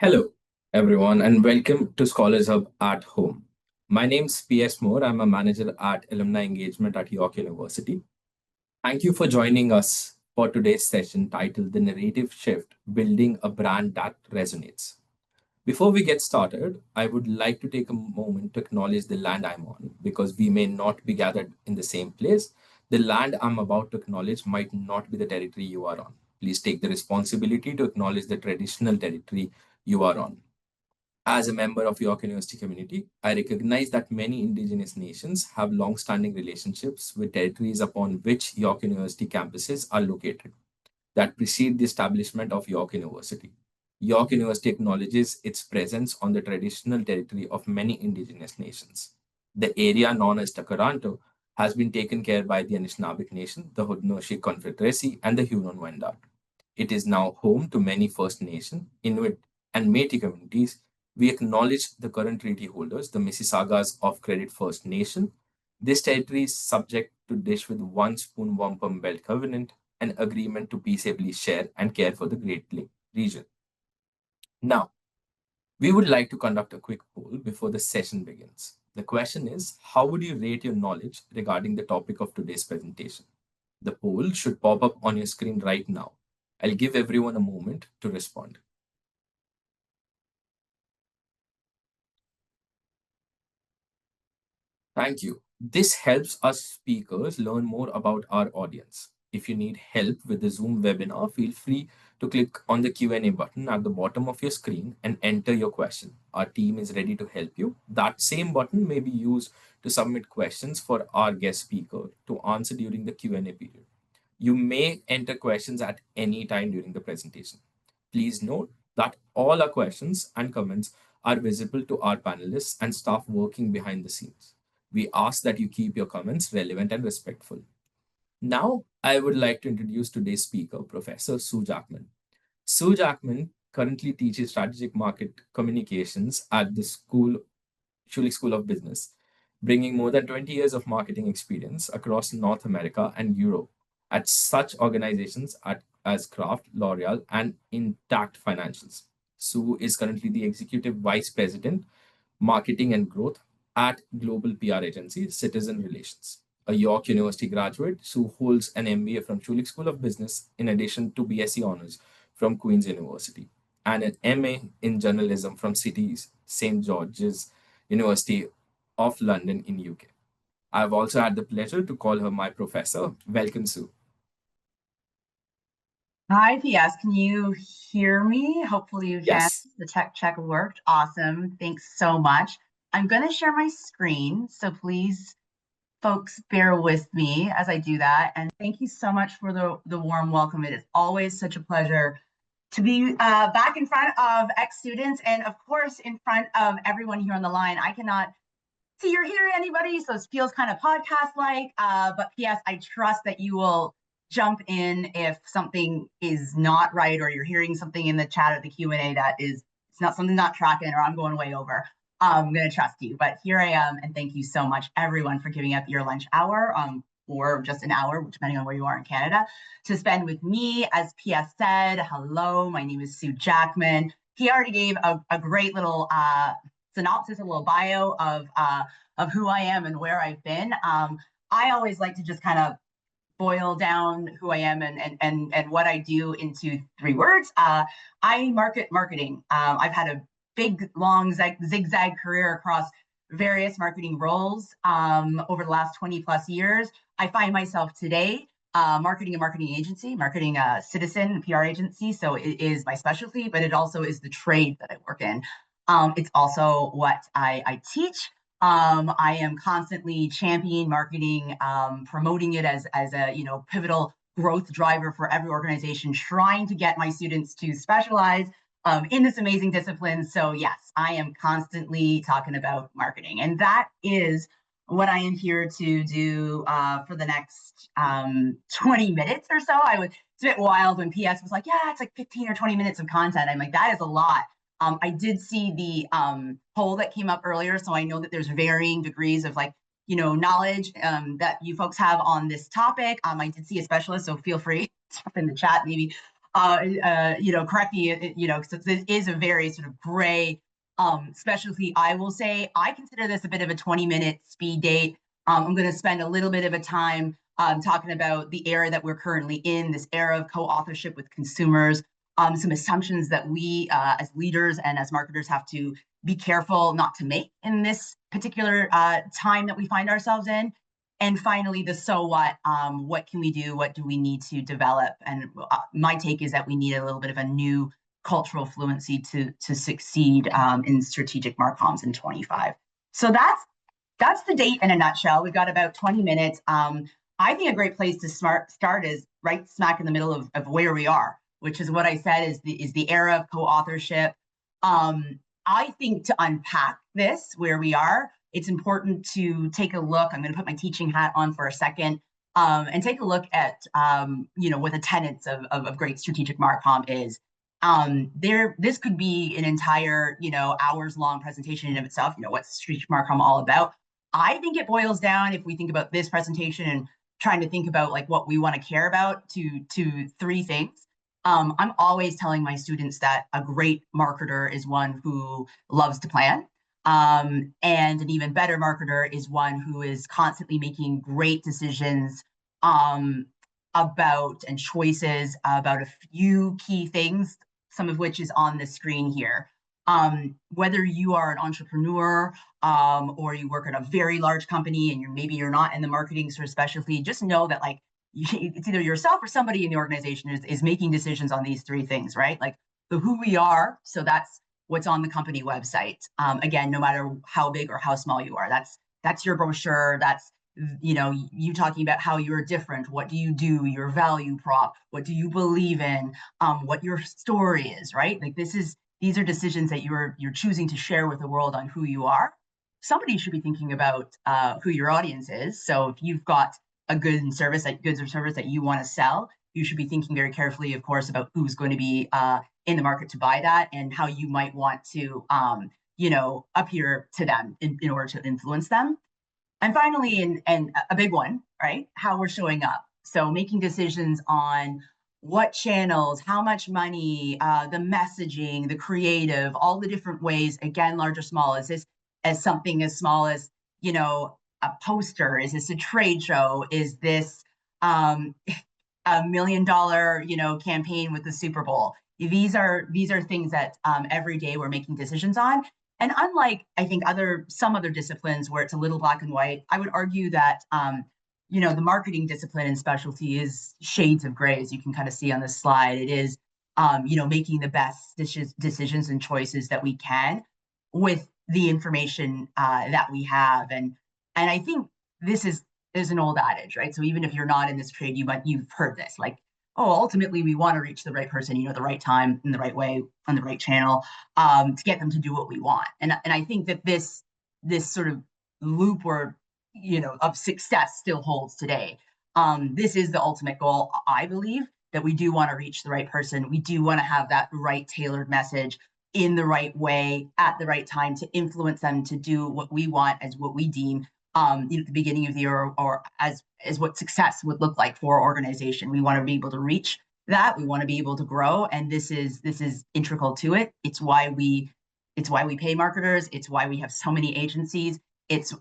Hello, everyone, and welcome to Scholars Hub at Home. My name's PS Moore. I'm a manager at Alumni Engagement at York University. Thank you for joining us for today's session titled The Narrative Shift Building a Brand That Resonates. Before we get started, I would like to take a moment to acknowledge the land I'm on because we may not be gathered in the same place. The land I'm about to acknowledge might not be the territory you are on. Please take the responsibility to acknowledge the traditional territory you are on. As a member of York University community, I recognize that many indigenous nations have long-standing relationships with territories upon which York University campuses are located that precede the establishment of York University. York University acknowledges its presence on the traditional territory of many indigenous nations. The area known as Takaranto has been taken care by the Anishinaabeg Nation, the Haudenosaunee Confederacy, and the Huron-Wendat. It is now home to many First Nation, Inuit, and Métis communities. We acknowledge the current treaty holders, the Mississaugas of Credit First Nation. This territory is subject to dish with one spoon wampum belt covenant, an agreement to peaceably share and care for the Great Lake region. Now, we would like to conduct a quick poll before the session begins. The question is, how would you rate your knowledge regarding the topic of today's presentation? The poll should pop up on your screen right now. I'll give everyone a moment to respond. Thank you. This helps us speakers learn more about our audience. If you need help with the Zoom webinar, feel free to click on the Q&A button at the bottom of your screen and enter your question. Our team is ready to help you. That same button may be used to submit questions for our guest speaker to answer during the Q&A period. You may enter questions at any time during the presentation. Please note that all our questions and comments are visible to our panelists and staff working behind the scenes. We ask that you keep your comments relevant and respectful. Now, I would like to introduce today's speaker, Professor Sue Jackman. Sue Jackman currently teaches strategic market communications at the Schulich School of Business, bringing more than 20 years of marketing experience across North America and Europe at such organizations as Kraft, L'Oreal, and Intact Financials. Sue is currently the Executive Vice President, Marketing and Growth at global PR agency Citizen Relations. A York University graduate, Sue holds an MBA from Schulich School of Business in addition to BSc Honors from Queen's University and an MA in journalism from City's St. George's University of London in UK. I've also had the pleasure to call her my professor. Welcome, Sue. Hi, PS. Can you hear me? Hopefully you can. Yes. The tech check worked. Awesome. Thanks so much. I'm going to share my screen, so please, folks, bear with me as I do that. And thank you so much for the warm welcome. It is always such a pleasure to be back in front of ex-students and, of course, in front of everyone here on the line. I cannot see or hear anybody, so it feels kind of podcast-like. But PS, I trust that you will jump in if something is not right or you're hearing something in the chat or the Q&A that is it's not something not tracking or I'm going way over. I'm going to trust you. But here I am, and thank you so much, everyone, for giving up your lunch hour or just an hour, depending on where you are in Canada, to spend with me. As PS said, hello, my name is Sue Jackman. He already gave a great little synopsis, a little bio of who I am and where I've been. I always like to just kind of boil down who I am and what I do into 3 words. I marketing. I've had a big, long zigzag career across various marketing roles over the last 20 plus years. I find myself today marketing a marketing agency, marketing a citizen PR agency. So it is my specialty, but it also is the trade that I work in. It's also what I teach. I am constantly championing marketing, promoting it as a pivotal growth driver for every organization, trying to get my students to specialize in this amazing discipline. So yes, I am constantly talking about marketing, and that is what I am here to do for the next 20 minutes or so. It's a bit wild when PS was like, yeah, it's like 15 or 20 minutes of content. I'm like, that is a lot. I did see the poll that came up earlier, so I know that there's varying degrees of knowledge that you folks have on this topic. I did see a specialist, so feel free to in the chat maybe correct me, because this is a very sort of gray specialty. I will say I consider this a bit of a 20-minute speed date. I'm going to spend a little bit of a time talking about the era that we're currently in, this era of co-authorship with consumers, some assumptions that we as leaders and as marketers have to be careful not to make in this particular time that we find ourselves in. And finally, the so what can we do? What do we need to develop? And my take is that we need a little bit of a new cultural fluency to succeed in strategic marcoms in 25. So that's the date in a nutshell. We've got about 20 minutes. I think a great place to start is right smack in the middle of where we are, which is what I said is the era of co-authorship. I think to unpack this, where we are, it's important to take a look. I'm going to put my teaching hat on for a second and take a look at, what the tenets of great strategic marcom is. This could be an entire, hours long presentation in of itself. What's strategic marcom all about? I think it boils down, if we think about this presentation and trying to think about like what we want to care about, to three things. I'm always telling my students that a great marketer is one who loves to plan. And an even better marketer is one who is constantly making great decisions about and choices about a few key things, some of which is on the screen here. Whether you are an entrepreneur or you work at a very large company and maybe you're not in the marketing sort of specialty, just know that like it's either yourself or somebody in the organization is making decisions on these three things, right? Like the who we are, so that's what's on the company website. Again, no matter how big or how small you are, that's your brochure. That's you talking about how you're different. What do you do? Your value prop. What do you believe in? What your story is, right? Like these are decisions that you're choosing to share with the world on who you are. Somebody should be thinking about who your audience is. So if you've got a goods or service that you want to sell, you should be thinking very carefully, of course, about who's going to be in the market to buy that and how you might want to, appear to them in order to influence them. And finally, and a big one, right? How we're showing up. So making decisions on what channels, how much money, the messaging, the creative, all the different ways, again, large or small. Is this as something as small as, a poster? Is this a trade show? Is this a $1 million, campaign with the Super Bowl? These are things that every day we're making decisions on. And unlike, I think, some other disciplines where it's a little black and white, I would argue that, the marketing discipline and specialty is shades of gray, as you can kind of see on this slide. It is, making the best decisions and choices that we can with the information that we have. And I think this is an old adage, right? So even if you're not in this trade, you've heard this, like, oh, ultimately we want to reach the right person, the right time, in the right way, on the right channel, to get them to do what we want. And I think that this sort of loop of success still holds today. This is the ultimate goal, I believe, that we do want to reach the right person. We do want to have that right tailored message in the right way at the right time to influence them to do what we want as what we deem at the beginning of the year or as what success would look like for our organization. We want to be able to reach that. We want to be able to grow. And this is integral to it. It's why we pay marketers. It's why we have so many agencies. It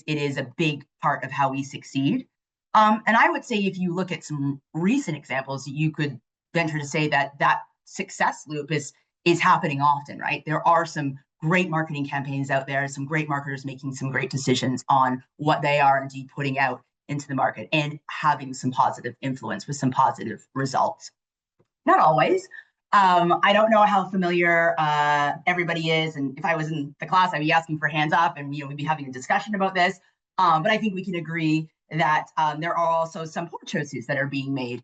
is a big part of how we succeed. And I would say if you look at some recent examples, you could venture to say that success loop is happening often, right? There are some great marketing campaigns out there, some great marketers making some great decisions on what they are indeed putting out into the market and having some positive influence with some positive results. Not always. I don't know how familiar everybody is, and if I was in the class, I'd be asking for hands up, and we'd be having a discussion about this. But I think we can agree that there are also some poor choices that are being made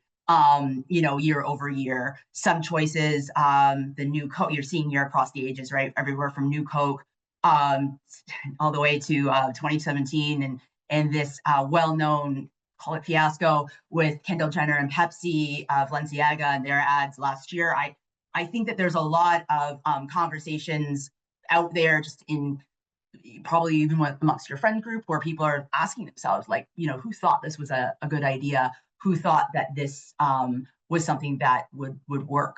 year over year. Some choices, the new Coke, you're seeing here across the ages, right? Everywhere from new Coke all the way to 2017 and this well-known, call it fiasco with Kendall Jenner and Pepsi, Balenciaga and their ads last year. I think that there's a lot of conversations out there just in probably even amongst your friend group where people are asking themselves like, who thought this was a good idea? Who thought that this was something that would work.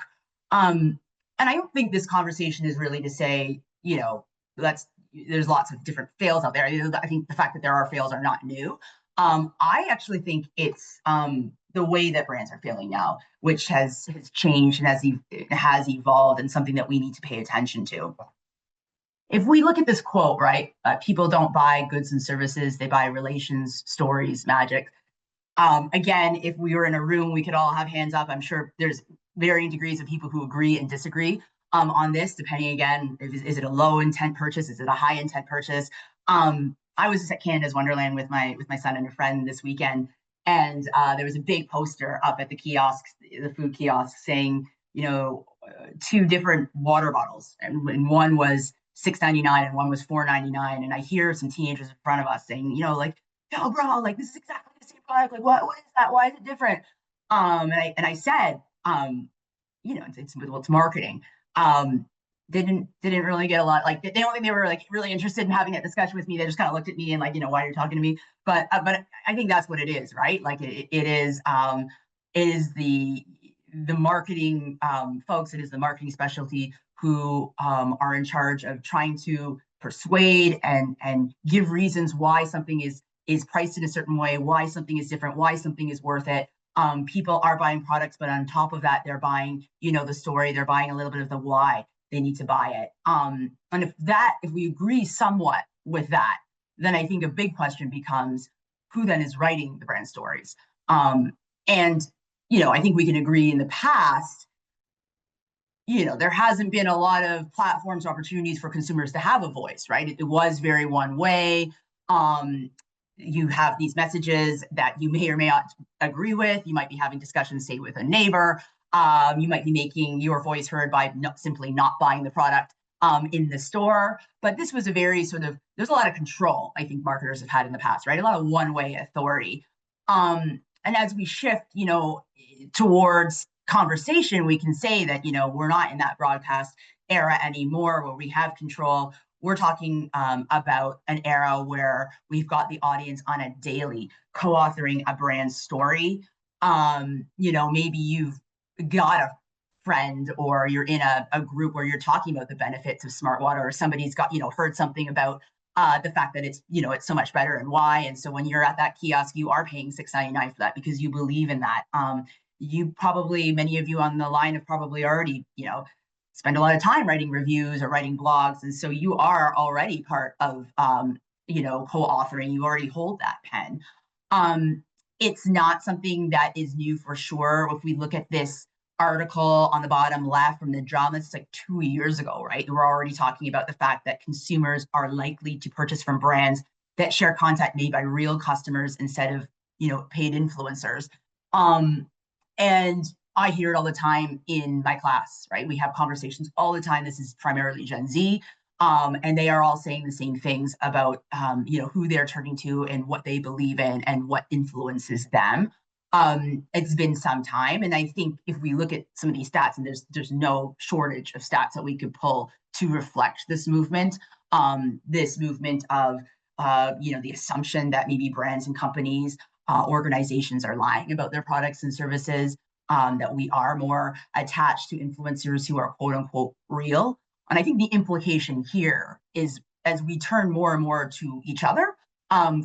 And I don't think this conversation is really to say, there's lots of different fails out there. I think the fact that there are fails are not new. I actually think it's the way that brands are failing now, which has changed and has evolved, and something that we need to pay attention to. If we look at this quote, right, people don't buy goods and services, they buy relations, stories, magic. Again, if we were in a room, we could all have hands up. I'm sure there's varying degrees of people who agree and disagree on this, depending, again, is it a low intent purchase? Is it a high intent purchase? I was just at Canada's Wonderland with my son and a friend this weekend, and there was a big poster up at the kiosks, the food kiosks, saying, two different water bottles, and one was $6.99 and one was $4.99. And I hear some teenagers in front of us saying, like, "Yo, bro, like, this is exactly the same product. Like, what is that? Why is it different?" And I said, it's marketing. They didn't really get a lot. Like, they don't think they were like really interested in having that discussion with me. They just kind of looked at me and like, why are you talking to me? But I think that's what it is, right? Like, it is the marketing folks. It is the marketing specialty who are in charge of trying to persuade and give reasons why something is priced in a certain way, why something is different, why something is worth it. People are buying products, but on top of that, they're buying, the story. They're buying a little bit of the why they need to buy it. And if we agree somewhat with that, then I think a big question becomes, who then is writing the brand stories? And I think we can agree in the past, there hasn't been a lot of platforms or opportunities for consumers to have a voice, right? It was very one way. You have these messages that you may or may not agree with. You might be having discussions, say, with a neighbor. You might be making your voice heard by simply not buying the product in the store. But this was a very there's a lot of control I think marketers have had in the past, right? A lot of one-way authority. And as we shift, towards conversation, we can say that, we're not in that broadcast era anymore where we have control. We're talking about an era where we've got the audience on a daily co-authoring a brand story. Maybe you've got a friend or you're in a group where you're talking about the benefits of smart water, or somebody's got, heard something about the fact that it's, it's so much better and why. And so when you're at that kiosk, you are paying $6.99 for that because you believe in that. Many of you on the line have probably already, spend a lot of time writing reviews or writing blogs. And so you are already part of, co-authoring. You already hold that pen. It's not something that is new for sure. If we look at this article on the bottom left from the drama, it's like 2 years ago, right? We're already talking about the fact that consumers are likely to purchase from brands that share content made by real customers instead of, paid influencers. And I hear it all the time in my class, right? We have conversations all the time. This is primarily Gen Z. And they are all saying the same things about, who they're turning to and what they believe in and what influences them. It's been some time. And I think if we look at some of these stats, and there's no shortage of stats that we could pull to reflect this movement of, the assumption that maybe brands and companies, organizations are lying about their products and services, that we are more attached to influencers who are quote unquote real. And I think the implication here is, as we turn more and more to each other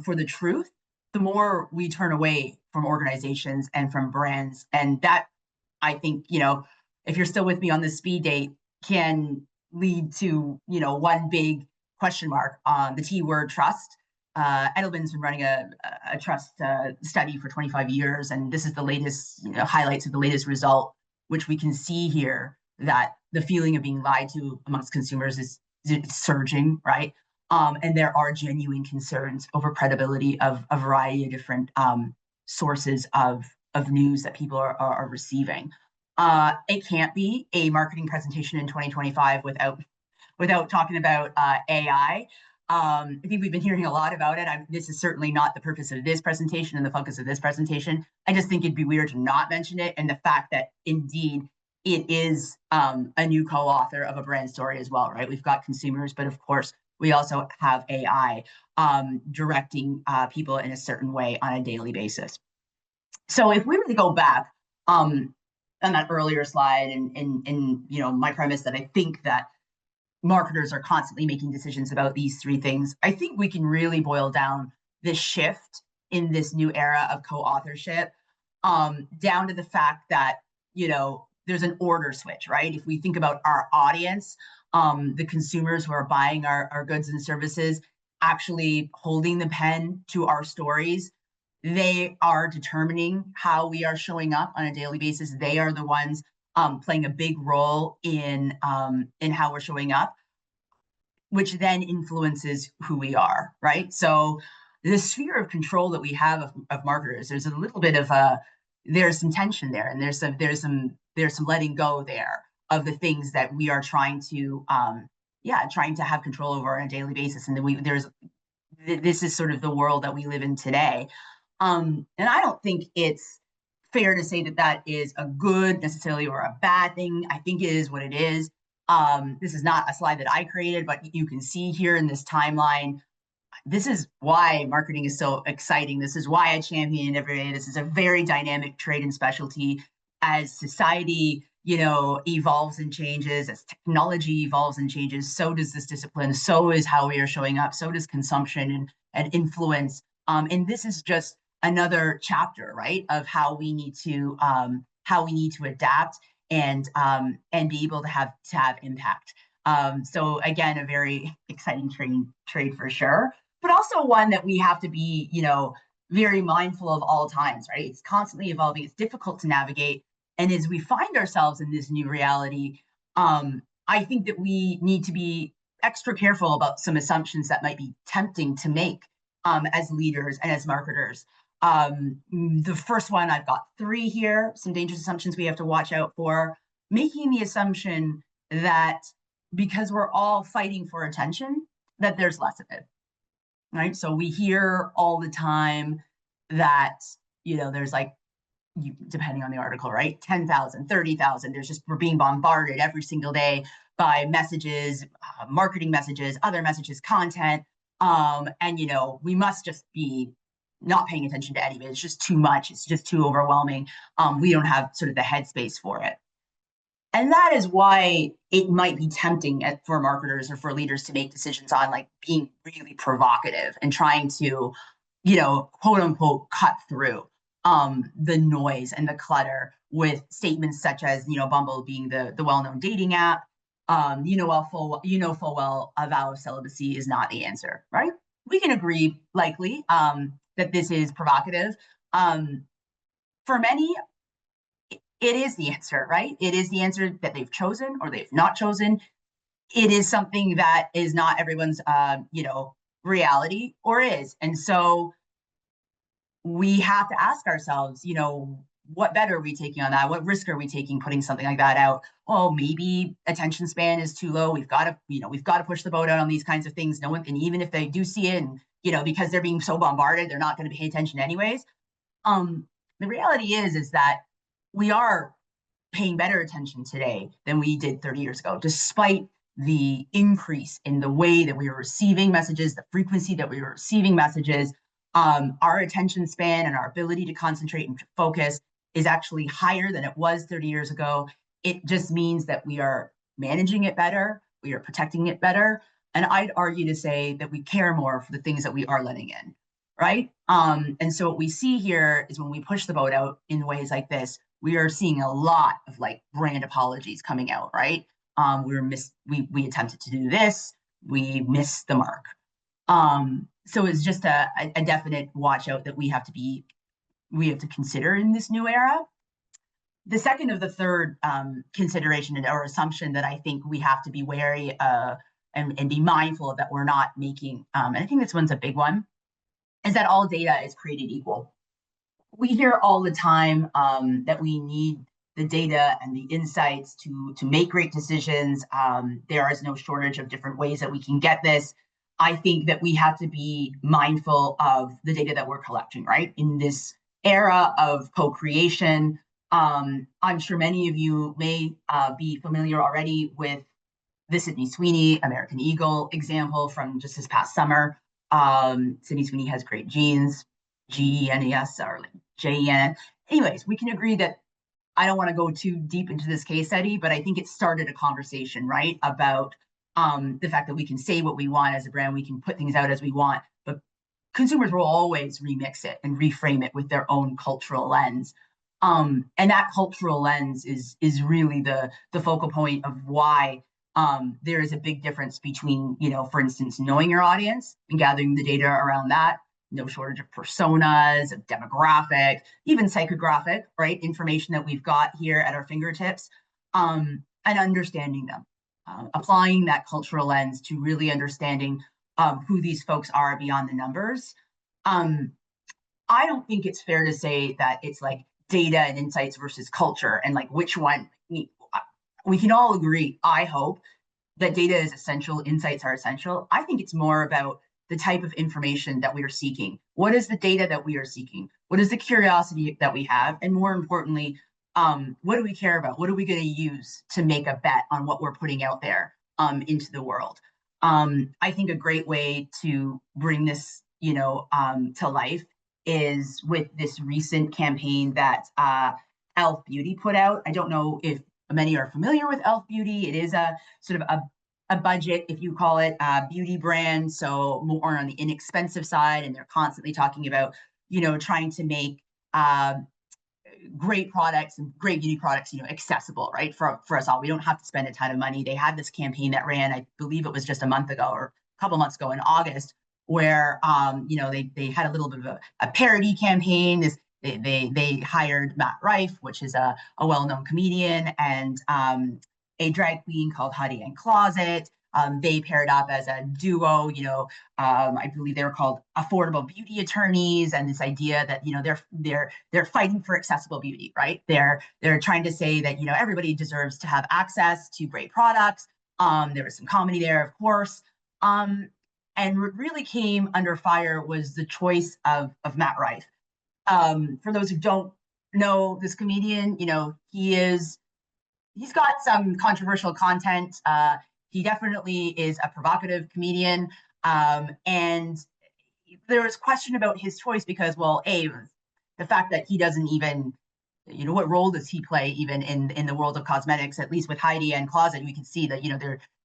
for the truth, the more we turn away from organizations and from brands. And that, I think, if you're still with me on this speed date, can lead to, one big question mark on the T word, trust. Edelman's been running a trust study for 25 years, and this is the latest, highlights of the latest result, which we can see here that the feeling of being lied to amongst consumers is surging, right? And there are genuine concerns over credibility of a variety of different sources of news that people are receiving. It can't be a marketing presentation in 2025 without talking about AI. I think we've been hearing a lot about it. This is certainly not the purpose of this presentation and the focus of this presentation. I just think it'd be weird to not mention it, and the fact that indeed it is a new co-author of a brand story as well, right? We've got consumers, but of course we also have AI directing people in a certain way on a daily basis. So if we were to go back, on that earlier slide, and my premise that I think that marketers are constantly making decisions about these three things, I think we can really boil down this shift in this new era of co-authorship down to the fact that, there's an order switch, right? If we think about our audience, the consumers who are buying our goods and services, actually holding the pen to our stories, they are determining how we are showing up on a daily basis. They are the ones playing a big role in how we're showing up, which then influences who we are, right? So the sphere of control that we have of marketers, there's a little bit of there's some tension there, and there's some letting go there of the things that we are trying to have control over on a daily basis. And then this is sort of the world that we live in today. And I don't think it's fair to say that that is a good necessarily or a bad thing. I think it is what it is. This is not a slide that I created, but you can see here in this timeline, this is why marketing is so exciting. This is why I champion it every day. This is a very dynamic trade and specialty. As society, evolves and changes, as technology evolves and changes, so does this discipline. So is how we are showing up. So does consumption and influence. And this is just another chapter, right, of how we need to adapt and be able to have impact. So again, a very exciting trade for sure, but also one that we have to be, very mindful of all times, right? It's constantly evolving. It's difficult to navigate. And as we find ourselves in this new reality, I think that we need to be extra careful about some assumptions that might be tempting to make as leaders and as marketers. The first one, I've got three here, some dangerous assumptions we have to watch out for. Making the assumption that because we're all fighting for attention, that there's less of it, right? So we hear all the time that, there's like, depending on the article, right? 10,000, 30,000. We're being bombarded every single day by messages, marketing messages, other messages, content. And, we must just be not paying attention to any of it. It's just too much. It's just too overwhelming. We don't have sort of the headspace for it. And that is why it might be tempting for marketers or for leaders to make decisions on like being really provocative and trying to, quote unquote, cut through the noise and the clutter with statements such as, Bumble being the well-known dating app. Full well a vow of celibacy is not the answer, right? We can agree likely that this is provocative. For many, it is the answer, right? It is the answer that they've chosen or they've not chosen. It is something that is not everyone's, reality or is. And so we have to ask ourselves, what bet are we taking on that? What risk are we taking putting something like that out? Oh, maybe attention span is too low. We've got to push the boat out on these kinds of things. No one, and even if they do see it, and because they're being so bombarded, they're not going to pay attention anyways. The reality is that we are paying better attention today than we did 30 years ago, despite the increase in the way that we were receiving messages, the frequency that we were receiving messages. Our attention span and our ability to concentrate and to focus is actually higher than it was 30 years ago. It just means that we are managing it better, we are protecting it better, and I'd argue to say that we care more for the things that we are letting in, right? And so what we see here is when we push the boat out in ways like this, we are seeing a lot of like brand apologies coming out, right? We attempted to do this, we missed the mark. So it's just a definite watch out that we have to consider in this new era. The second of the third consideration or assumption that I think we have to be wary and be mindful of that we're not making, and I think this one's a big one, is that all data is created equal. We hear all the time that we need the data and the insights to make great decisions. There is no shortage of different ways that we can get this. I think that we have to be mindful of the data that we're collecting, right? In this era of co-creation, I'm sure many of you may be familiar already with the Sydney Sweeney American Eagle example from just this past summer. Sydney Sweeney has great genes, Genes or like Jen. Anyways, we can agree that I don't want to go too deep into this case study, but I think it started a conversation, right, about the fact that we can say what we want as a brand, we can put things out as we want, but consumers will always remix it and reframe it with their own cultural lens. And that cultural lens is really the focal point of why there is a big difference between, for instance, knowing your audience and gathering the data around that. No shortage of personas, of demographic, even psychographic, right? Information that we've got here at our fingertips, and understanding them, applying that cultural lens to really understanding who these folks are beyond the numbers. I don't think it's fair to say that it's like data and insights versus culture and like which one. We can all agree, I hope, that data is essential, insights are essential. I think it's more about the type of information that we are seeking. What is the data that we are seeking? What is the curiosity that we have? And more importantly, what do we care about? What are we going to use to make a bet on what we're putting out there into the world? I think a great way to bring this, to life is with this recent campaign that Elf Beauty put out. I don't know if many are familiar with Elf Beauty. It is a sort of a budget, if you call it, beauty brand, so more on the inexpensive side, and they're constantly talking about, trying to make great products and great beauty products, accessible, right, for us all. We don't have to spend a ton of money. They had this campaign that ran, I believe it was just a month ago or a couple months ago in August, where they had a little bit of a parody campaign. They hired Matt Rife, which is a well-known comedian, and a drag queen called Huddy and Closet. They paired up as a duo, I believe they were called affordable beauty attorneys, and this idea that, they're fighting for accessible beauty, right? They're trying to say that, everybody deserves to have access to great products. There was some comedy there, of course. And what really came under fire was the choice of Matt Rife. For those who don't know this comedian, he's got some controversial content. He definitely is a provocative comedian. And there was question about his choice because, well, the fact that he doesn't even, what role does he play even in the world of cosmetics? At least with Heidi and Closet, we can see that,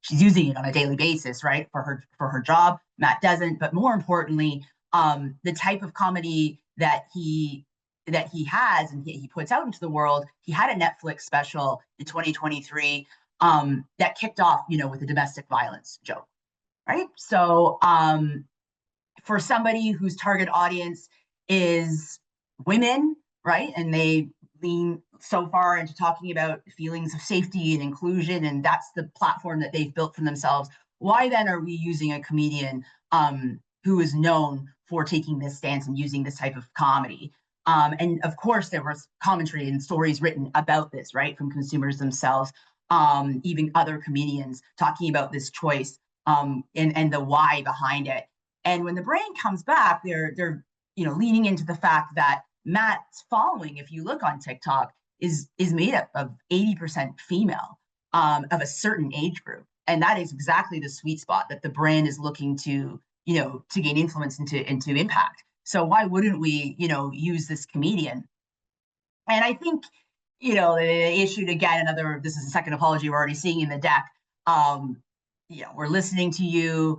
she's using it on a daily basis, right, for her job. Matt doesn't. But more importantly, the type of comedy that he has and he puts out into the world. He had a Netflix special in 2023 that kicked off, with a domestic violence joke, right? So for somebody whose target audience is women, right, and they lean so far into talking about feelings of safety and inclusion, and that's the platform that they've built for themselves, why then are we using a comedian who is known for taking this stance and using this type of comedy? And of course, there was commentary and stories written about this, right, from consumers themselves, even other comedians talking about this choice and the why behind it. And when the brand comes back, they're leaning into the fact that Matt's following, if you look on TikTok, is made up of 80% female, of a certain age group, and that is exactly the sweet spot that the brand is looking to gain influence into impact. So why wouldn't we, use this comedian? And I think, they issued again this is the second apology we're already seeing in the deck. We're listening to you.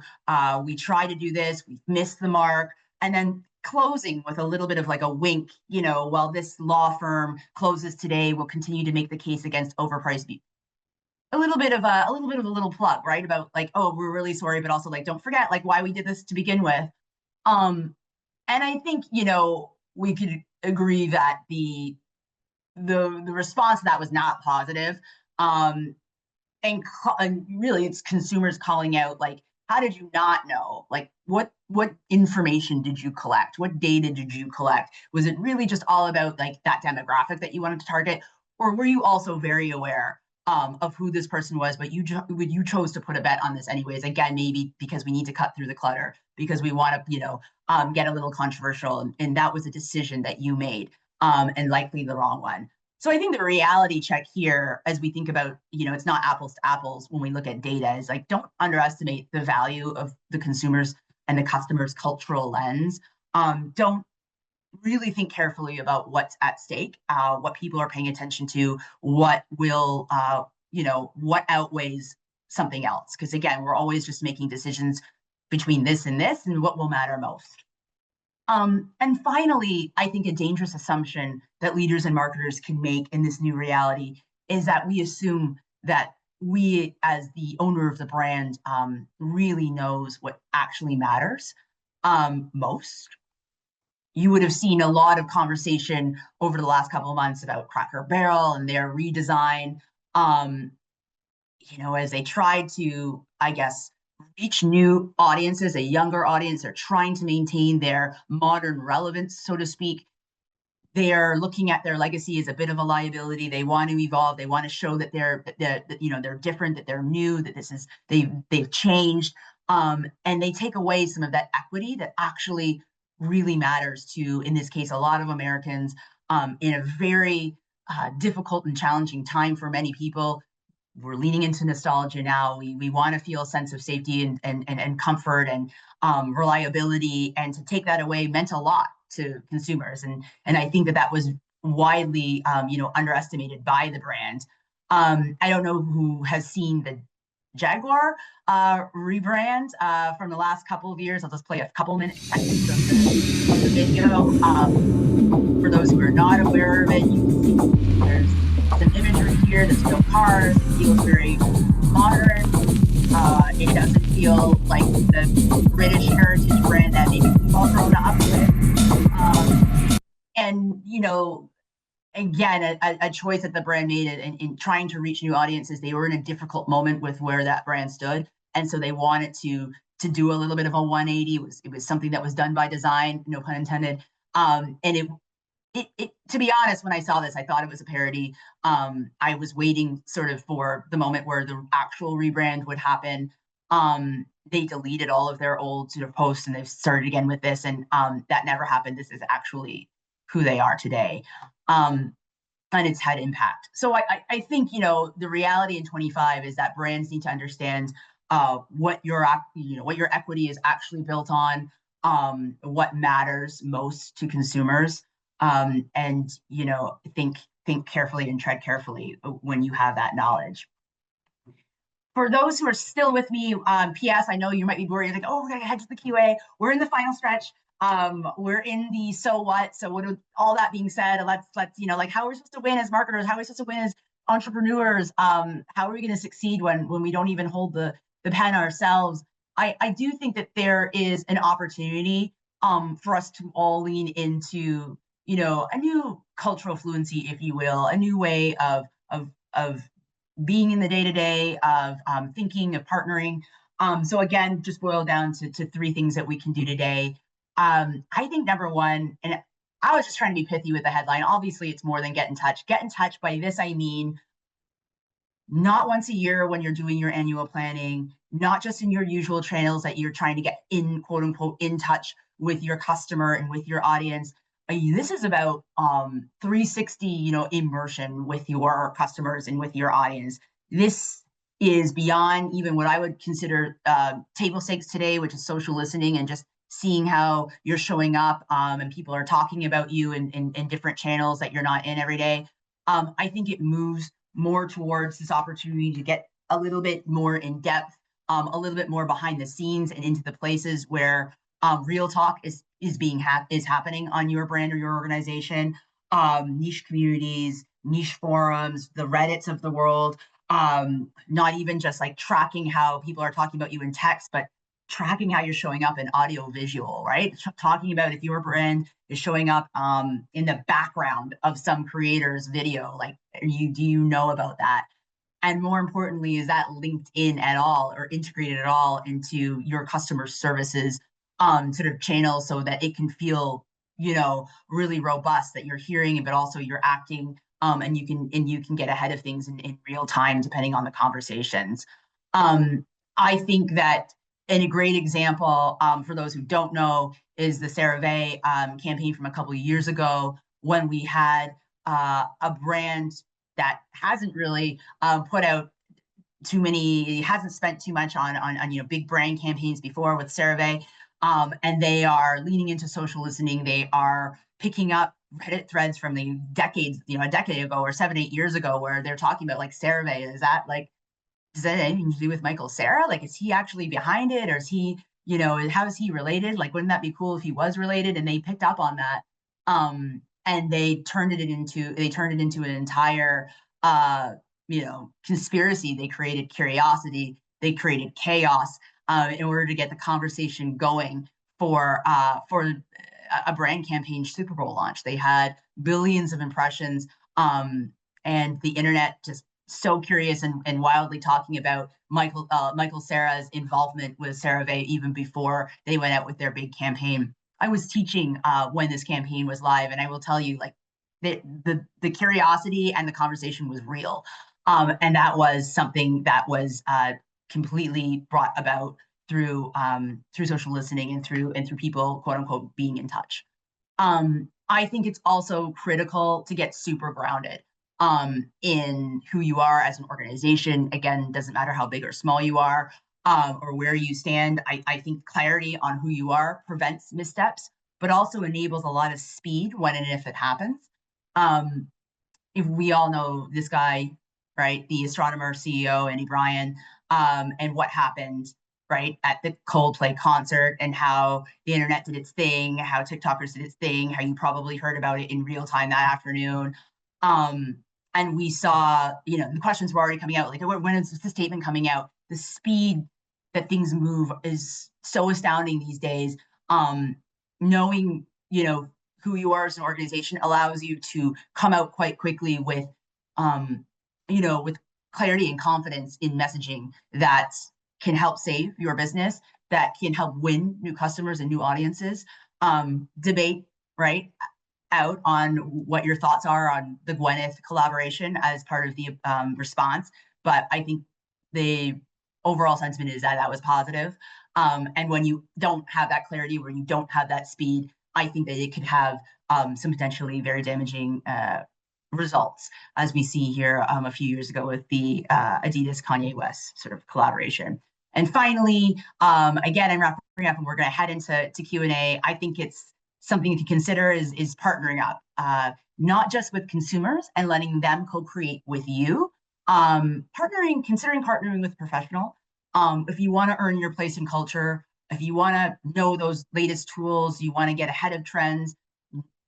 We try to do this. We've missed the mark. And then closing with a little bit of like a wink, while this law firm closes today, we'll continue to make the case against overpriced beauty. A little bit of a little plug, right? About like, oh, we're really sorry, but also like, don't forget like why we did this to begin with. And I think, we could agree that the response to that was not positive. And really it's consumers calling out, like, how did you not know? Like, what information did you collect? What data did you collect? Was it really just all about like that demographic that you wanted to target? Or were you also very aware of who this person was, but you chose to put a bet on this anyways? Again, maybe because we need to cut through the clutter, because we want to, get a little controversial, and that was a decision that you made, and likely the wrong one. So I think the reality check here, as we think about, it's not apples to apples when we look at data, is like, don't underestimate the value of the consumers and the customers' cultural lens. Don't really think carefully about what's at stake, what people are paying attention to, what will, what outweighs something else. Because again, we're always just making decisions between this and what will matter most. And finally, I think a dangerous assumption that leaders and marketers can make in this new reality is that we assume that we, as the owner of the brand, really knows what actually matters most. You would have seen a lot of conversation over the last couple of months about Cracker Barrel and their redesign. Um, as they try to, I guess, reach new audiences, a younger audience, they're trying to maintain their modern relevance, so to speak. They're looking at their legacy as a bit of a liability. They want to evolve. They want to show that they're different, that they're new, that they've changed, and they take away some of that equity that actually really matters to, in this case, a lot of Americans, in a very difficult and challenging time for many people. We're leaning into nostalgia now. We want to feel a sense of safety and comfort and reliability, and to take that away meant a lot to consumers. And I think that was widely underestimated by the brand. I don't know who has seen the Jaguar rebrand from the last couple of years. I'll just play a couple seconds of the video. For those who are not aware of it, you can see there's some imagery here. There's no cars. It feels very modern. It doesn't feel like the British heritage brand that maybe we've all grown up with. And again, a choice that the brand made in trying to reach new audiences. They were in a difficult moment with where that brand stood, and so they wanted to do a little bit of a 180. It was something that was done by design, no pun intended. And it to be honest, when I saw this, I thought it was a parody. I was waiting sort of for the moment where the actual rebrand would happen. They deleted all of their old sort of posts and they've started again with this, and that never happened. This is actually who they are today. And it's had impact. So I think, the reality in 25 is that brands need to understand what your equity is actually built on, what matters most to consumers, and think carefully and tread carefully when you have that knowledge. For those who are still with me, PS, I know you might be worried, like, oh, we're gonna head to the QA. We're in the final stretch. We're in the so what. So what? All that being said, let's how are we supposed to win as marketers? How are we supposed to win as entrepreneurs? How are we going to succeed when we don't even hold the pen ourselves? I do think that there is an opportunity for us to all lean into a new cultural fluency, if you will, a new way of being in the day-to-day, of thinking, of partnering. So again, just boil down to three things that we can do today. I think number one, and I was just trying to be pithy with the headline. Obviously, it's more than get in touch. Get in touch. By this, I mean not once a year when you're doing your annual planning, not just in your usual channels that you're trying to get in, quote unquote, in touch with your customer and with your audience. This is about 360, immersion with your customers and with your audience. This is beyond even what I would consider table stakes today, which is social listening and just seeing how you're showing up, and people are talking about you in different channels that you're not in every day. I think it moves more towards this opportunity to get a little bit more in depth, a little bit more behind the scenes and into the places where real talk is happening on your brand or your organization. Niche communities, niche forums, the Reddits of the world. Not even just like tracking how people are talking about you in text, but tracking how you're showing up in audio visual, right? Talking about if your brand is showing up in the background of some creator's video, like do you know about that? And more importantly, is that linked in at all or integrated at all into your customer services sort of channel, so that it can feel, really robust, that you're hearing, but also you're acting, and you can get ahead of things in real time, depending on the conversations. I think that, and a great example, for those who don't know, is the CeraVe campaign from a couple of years ago, when we had a brand that hasn't really put out hasn't spent too much on big brand campaigns before with CeraVe, and they are leaning into social listening. They are picking up Reddit threads from the decades, a decade ago or 7, 8 years ago, where they're talking about like CeraVe. Is that like, does that have anything to do with Michael Cera? Like, is he actually behind it, or is he, how is he related? Like, wouldn't that be cool if he was related? And they picked up on that, and they turned it into an entire, conspiracy. They created curiosity, they created chaos, in order to get the conversation going for a brand campaign Super Bowl launch. They had billions of impressions, and the internet just so curious and wildly talking about Michael Cera's involvement with CeraVe even before they went out with their big campaign. I was teaching when this campaign was live, and I will tell you, like, the curiosity and the conversation was real, and that was something that was completely brought about through social listening and through people, quote unquote, being in touch. I think it's also critical to get super grounded in who you are as an organization. Again, doesn't matter how big or small you are, or where you stand. I think clarity on who you are prevents missteps, but also enables a lot of speed when and if it happens. If we all know this guy, right, the astronomer CEO, Andy Bryan, and what happened, right, at the Coldplay concert, and how the internet did its thing, how TikTokers did its thing, how you probably heard about it in real time that afternoon. And we saw, the questions were already coming out, like, when is the statement coming out? The speed that things move is so astounding these days. Knowing, who you are as an organization allows you to come out quite quickly with, with clarity and confidence in messaging that can help save your business, that can help win new customers and new audiences. Debate, right, out on what your thoughts are on the Gwyneth collaboration as part of the response. But I think the overall sentiment is that that was positive. And when you don't have that clarity, when you don't have that speed, I think that it could have some potentially very damaging results, as we see here a few years ago with the Adidas Kanye West sort of collaboration. And finally, again, I'm wrapping up and we're going to head into Q&A. I think it's something to consider is partnering up, not just with consumers and letting them co-create with you. Considering partnering with a professional. If you want to earn your place in culture, if you want to know those latest tools, you want to get ahead of trends,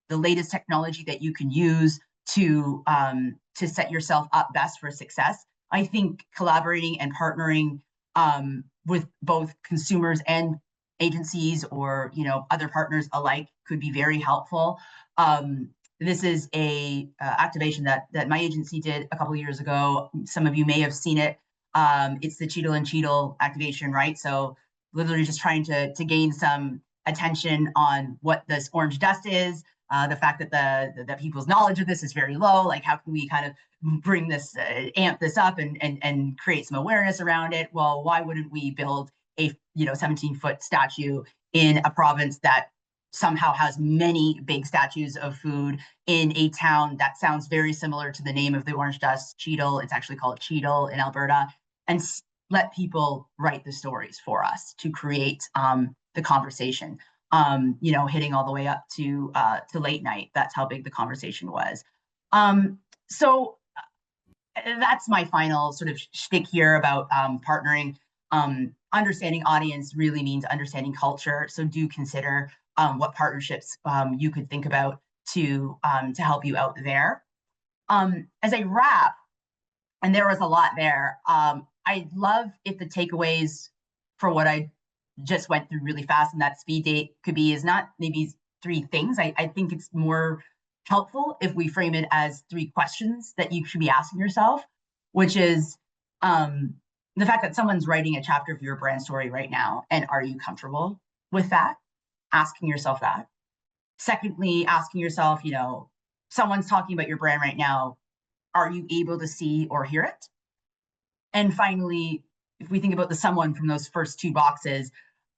the latest technology that you can use to set yourself up best for success. I think collaborating and partnering with both consumers and agencies, or other partners alike, could be very helpful. This is a activation that my agency did a couple of years ago. Some of you may have seen it. It's the Cheetle and Cheetle activation, right? So literally just trying to gain some attention on what this orange dust is, the fact that the people's knowledge of this is very low. Like, how can we kind of bring this, amp this up and create some awareness around it? Well, why wouldn't we build a 17-foot statue in a province that somehow has many big statues of food, in a town that sounds very similar to the name of the orange dust, Cheetle? It's actually called Cheetle in Alberta. And let people write the stories for us to create the conversation, hitting all the way up to late night. That's how big the conversation was. So that's my final sort of shtick here about partnering. Understanding audience really means understanding culture. So do consider what partnerships you could think about to help you out there. As I wrap, and there was a lot there, I'd love if the takeaways for what I just went through really fast, and that speed date could be, is not maybe 3 things. I think it's more helpful if we frame it as 3 questions that you should be asking yourself, which is the fact that someone's writing a chapter of your brand story right now, and are you comfortable with that? Asking yourself that. Secondly, asking yourself, someone's talking about your brand right now, are you able to see or hear it? And finally, if we think about the someone from those first 2 boxes,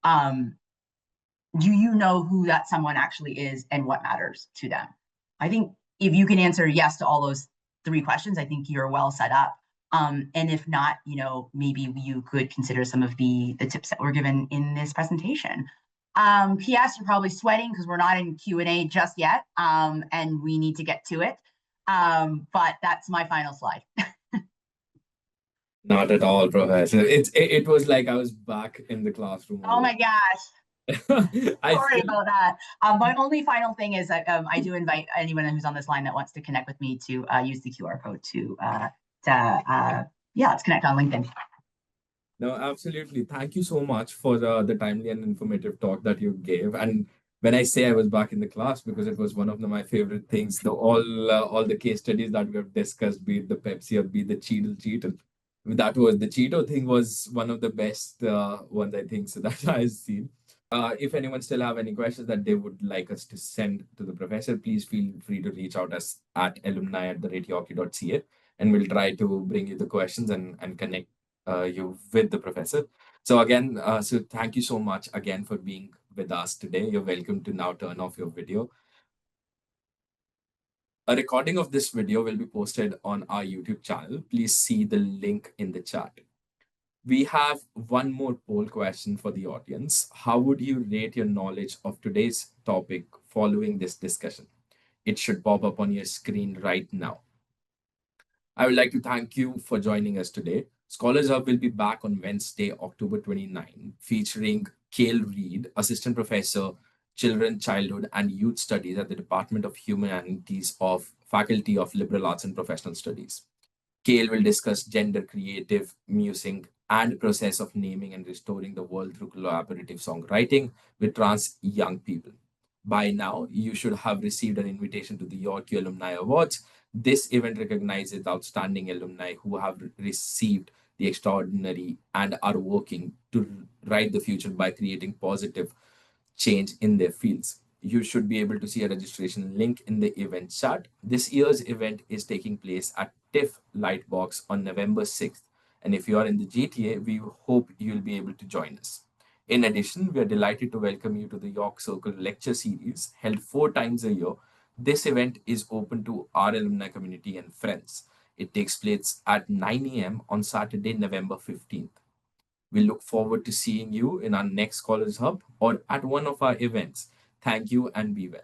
do you know who that someone actually is and what matters to them? I think if you can answer yes to all those 3 questions, I think you're well set up. And if not, maybe you could consider some of the tips that were given in this presentation. P.S. You're probably sweating because we're not in Q&A just yet, and we need to get to it. But that's my final slide. Not at all, Professor. It was like I was back in the classroom Oh all my gosh. over. I Sorry feel about that. My only final thing is that I do invite anyone who's on this line that wants to connect with me to use the QR code yeah, let's connect on LinkedIn. No, absolutely. Thank you so much for the timely and informative talk that you gave. And when I say I was back in the class, because it was one of my favorite things, all the case studies that we have discussed, be it the Pepsi or be it the Cheeto. That was the Cheeto thing was one of the best ones I think so that I've seen. If anyone still have any questions that they would like us to send to the professor, please feel free to reach out us at alumni@yoki.ca, and we'll try to bring you the questions and connect you with the professor. So again, so thank you so much again for being with us today. You're welcome to now turn off your video. A recording of this video will be posted on our YouTube channel. Please see the link in the chat. We have one more poll question for the audience. How would you rate your knowledge of today's topic following this discussion? It should pop up on your screen right now. I would like to thank you for joining us today. Scholars Hub will be back on Wednesday, October 29, featuring Kale Reed, Assistant Professor, Children, Childhood, and Youth Studies at the Department of Humanities of Faculty of Liberal Arts and Professional Studies. Kale will discuss gender creative musing and process of naming and restoring the world through collaborative songwriting with trans young people. By now, you should have received an invitation to the York Alumni Awards. This event recognizes outstanding alumni who have received the extraordinary and are working to write the future by creating positive change in their fields. You should be able to see a registration link in the event chat. This year's event is taking place at TIFF Lightbox on November 6th. And if you are in the GTA, we hope you'll be able to join us. In addition, we are delighted to welcome you to the York Circle Lecture Series, held 4 times a year. This event is open to our alumni community and friends. It takes place at 9 a.m. on Saturday, November 15th. We look forward to seeing you in our next Scholars Hub or at one of our events. Thank you and be well.